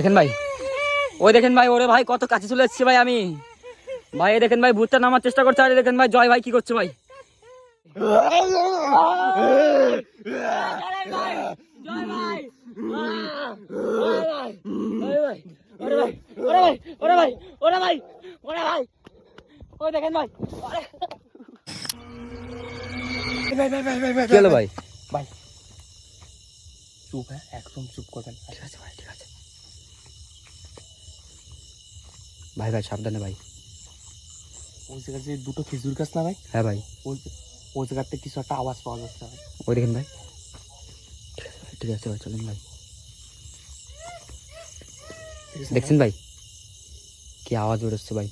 দেখেন ভাই, ওই দেখেন ভাই, ওরে ভাই কত কাছে চলে এসেছে ভাই। আমি ভাই দেখেন ভাই, ভূতটা নামার চেষ্টা করছে। আর দেখেন ভাই জয় ভাই কি করছে ভাই। ভাই ভাই চুপ, হ্যাঁ একদম চুপ করবেন। ঠিক আছে ভাই, ঠিক আছে ভাই। ভাই সাবধানে ভাই। ওই জায়গায় যে দুটো খেজুর গাছ না ভাই? হ্যাঁ ভাই, ওই জায়গাতে কিছু একটা আওয়াজ পাওয়া যাচ্ছে ভাই। ওই দেখেন ভাই। ঠিক আছে ভাই, চলেন ভাই। দেখছেন ভাই কি আওয়াজ বেরোচ্ছে ভাই।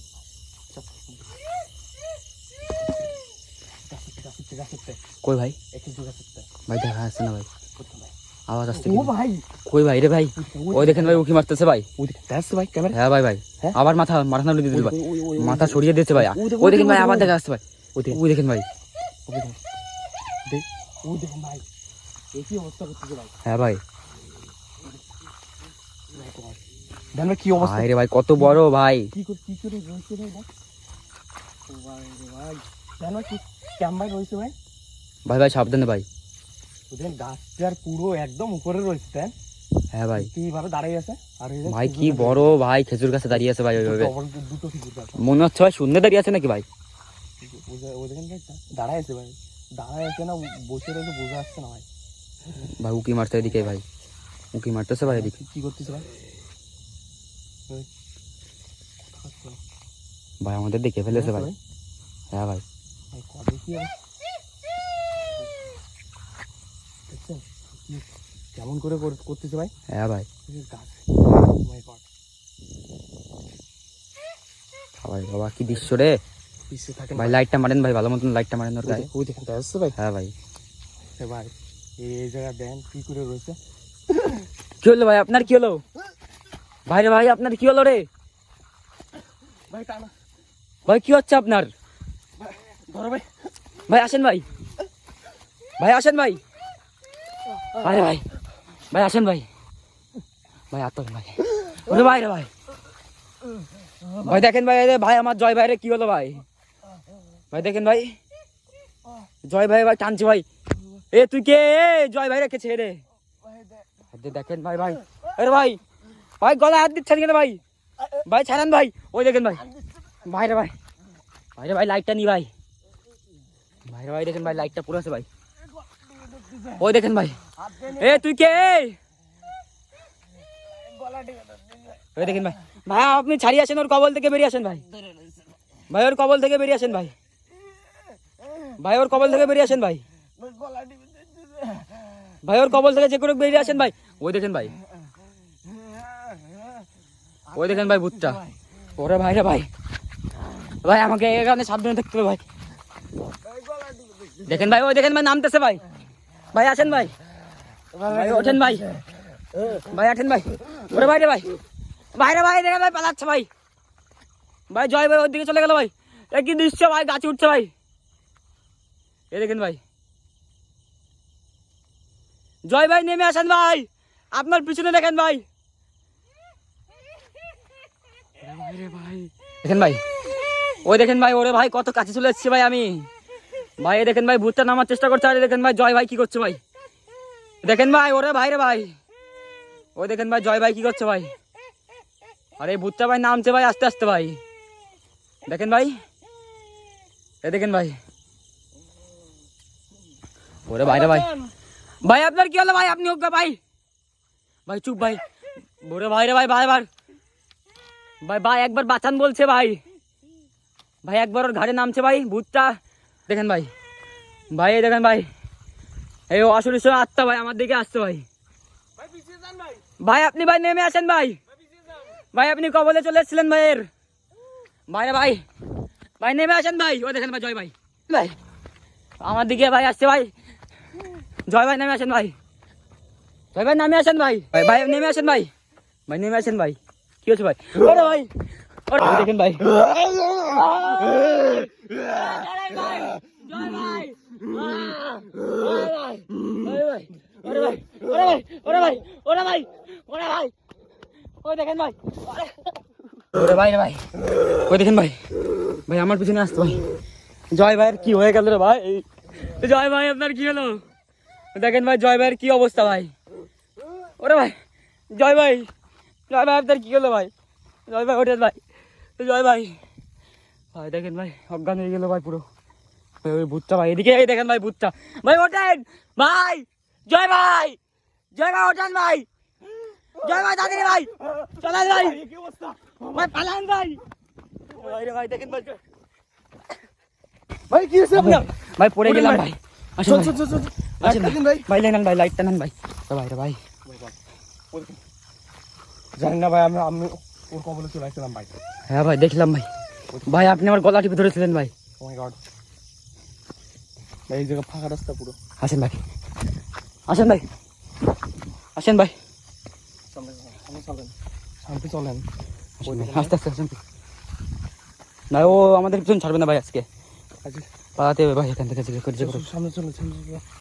কই ভাই? ভাই দেখা যাচ্ছে না ভাই, আওয়াজ আসছে। কই ভাই রে ভাই? ওই দেখেন ভাই, উকি মারতেছে ভাই। হ্যাঁ ভাই, ভাই আবার মাথা নাড়িয়ে দিতে ভাই, মাথা সরিয়ে দিয়েছে ভাই। ওই দেখেন ভাই, আবার দেখা যাচ্ছে ভাই। ওই দেখেন ভাই। হ্যাঁ ভাই, কি অবস্থা রে ভাই, কত বড় ভাই। কি করে রয়েছে ভাই? ভাই রয়েছে ভাই। ভাই ভাই সাবধানে ভাই। গাছটার পুরো একদম উপরে রয়েছে। হ্যাঁ ভাই, কিভাবে দাঁড়িয়ে আছে? আর ভাই কি বড় ভাই, খেজুর গাছে দাঁড়িয়ে আছে ভাই। ওইভাবে দুটো খেজুর গাছ মনে হচ্ছে ভাই শূন্য দাঁড়িয়ে আছে নাকি ভাই। দাঁড়ায় আছে ভাই, দাঁড়ায় আছে না বসে রয়েছে বোঝা যাচ্ছে না ভাই। ভাই উকি মারছে এদিকে ভাই, উকি মারতেছে ভাই এদিকে। কি করতেছে ভাই? ভাই আমাদের দেখে ফেলেছে ভাই। হ্যাঁ ভাই, কেমন করে করতেছে ভাই? হ্যাঁ ভাই। ভাই বাবা কি দৃশ্য রে ভাই। লাইটটা মারেন ভাই, ভালো মতন লাইটটা মারেন ওর গায়ে। ওই দেখেন আসছে ভাই। হ্যাঁ ভাই, ভাই এই জায়গা দেন কি করে রয়েছে। কি হলো ভাই আপনার? কি হলো ভাই রে ভাই, আপনার কি হলো রে ভাই? টানা ভাই, কি হচ্ছে আপনার? ধরো ভাই। ভাই আসেন ভাই, ভাই আসেন ভাই। আরে ভাই, ভাই আসেন ভাই। ভাই আতর ভাই, ওরে ভাই রে ভাই। ভাই দেখেন ভাই, ভাই আমার জয় ভাই রে কি হলো ভাই। ভাই দেখেন ভাই, জয় ভাই ভাই টানছে ভাই। এ তুই কে? জয় ভাই রেখেছে রে। দেখেন ভাই, ভাই আরে ভাই, ভাই গলায় হাত দিচ্ছেন কেন ভাই? ভাই ছাড়েন ভাই। ওই দেখেন ভাই, ভাই রে ভাই, ভাই রে ভাই লাইটটা নি ভাই। ভাই রে ভাই দেখেন ভাই, লাইটটা পুরো আছে ভাই। ওই দেখেন ভাই। এ তুই কে? ওই দেখেন ভাই, ভাই আপনি ছাড়িয়ে আসেন, ওর কবল থেকে বেরিয়ে আসেন ভাই। ভাই ওর কবল থেকে বেরিয়ে আসেন ভাই। ভাই ওর কবল থেকে বেরিয়ে আসেন ভাই। ভাই ওর কবল থেকে যে করে বেরিয়ে আসেন ভাই। ওই দেখেন ভাই, ওই দেখেন ভাই ভূতটা। ওরে ভাই রে ভাই, ভাই আমাকে এখানে সাবধানে থাকতে হবে ভাই। দেখেন ভাই, ওই দেখেন ভাই নামতেছে ভাই। ভাই আসেন ভাই, ভাই ওঠেন ভাই, ভাই আসেন ভাই। ওরে ভাই রে ভাই, ভাই রে ভাই দেখেন ভাই পালাচ্ছে ভাই। ভাই জয় ভাই ওর দিকে চলে গেল ভাই। এ কি দৃশ্য ভাই, গাছে উঠছে ভাই। এ দেখেন ভাই, জয় ভাই নেমে আসেন ভাই, আপনার পিছনে দেখেন ভাই। দেখেন ভাই, ওই দেখেন ভাই, ওরে ভাই কত কাছে চলে এসেছে ভাই। আমি ভাই দেখেন ভাই, ভূতটা নামার চেষ্টা করছে। আর দেখেন ভাই জয় ভাই কি করছে ভাই। দেখেন ভাই, ওরে ভাই রে ভাই, ওই দেখেন ভাই জয় ভাই কি করছে ভাই। আরে ভূতটা ভাই নামছে ভাই আস্তে আস্তে ভাই। দেখেন ভাই, এ দেখেন ভাই, ওরে ভাই রে ভাই, ভাই আপনার কি হলো ভাই? আপনি হোক ভাই, ভাই চুপ ভাই। ওরে ভাই রে ভাই, ভাই ভাই ভাই, ভাই একবার বাঁচান বলছে ভাই। ভাই একবার ওর ঘাড়ে নামছে ভাই ভূতটা। দেখেন ভাই, ভাই এই দেখেন ভাই, এই অসুরের আত্মা ভাই আমার দিকে আসছে ভাই। ভাই আপনি ভাই নেমে আসেন ভাই। ভাই আপনি কবলে চলে এসেছিলেন ভাইয়ের। ভাই রে ভাই, ভাই নেমে আসেন ভাই। ও দেখেন ভাই জয় ভাই, ভাই আমার দিকে ভাই আসছে ভাই। জয় ভাই নেমে আসেন ভাই, জয় ভাই নামে আসেন ভাই। ভাই ভাই নেমে আসেন ভাই, ভাই নেমে আসেন ভাই। কি হচ্ছে ভাই? ওরে ভাই, ওরে দেখেন ভাই, ওই দেখেন ভাই ওরে ভাই রে ভাই ওই দেখেন ভাই ভাই আমার পিছনে আসতো ভাই জয় ভাইয়ের কি হয়ে গেল রে ভাই জয় ভাই আপনার কি হলো দেখেন ভাই জয় ভাইয়ের কি অবস্থা ভাই ওরে ভাই জয় ভাই আপনার কি হলো ভাই জয় ভাই ওঠেন ভাই জয় ভাই ভাই দেখেন ভাই অজ্ঞান হয়ে গেল ভাই পুরো ভাই ওই ভূতটা ভাই এদিকে এই দেখেন ভাই ভূতটা ভাই ওঠেন ভাই জয় ভাই ওঠেন ভাই জয় ভাই দাদি ভাই চলেন ভাই ভাই পালান ভাই ভাই রে ভাই দেখেন ভাই ভাই কি হয়েছে আপনার? ভাই পড়ে গেলাম ভাই আসেন চল ভাই। চল চল আসেন আসেন ভাই ভাই নেন ভাই লাইটটা নেন ভাই ভাই রে ভাই জানি না ভাই আমি ওর কবলে চলে আসছিলাম ভাই। হ্যাঁ ভাই দেখলাম ভাই ভাই আপনি আমার গলা টিপে ধরেছিলেন ভাই ও মাই গড ভাই এই জায়গা ফাঁকা রাস্তা পুরো। আসেন ভাই আসেন ভাই আসেন ভাই শান্তি চলেন আস্তে আস্তে আসেন না ও আমাদের পিছন ছাড়বে না ভাই আজকে আচ্ছা পালাতে হবে ভাই এখান থেকে যে করে সামনে চলে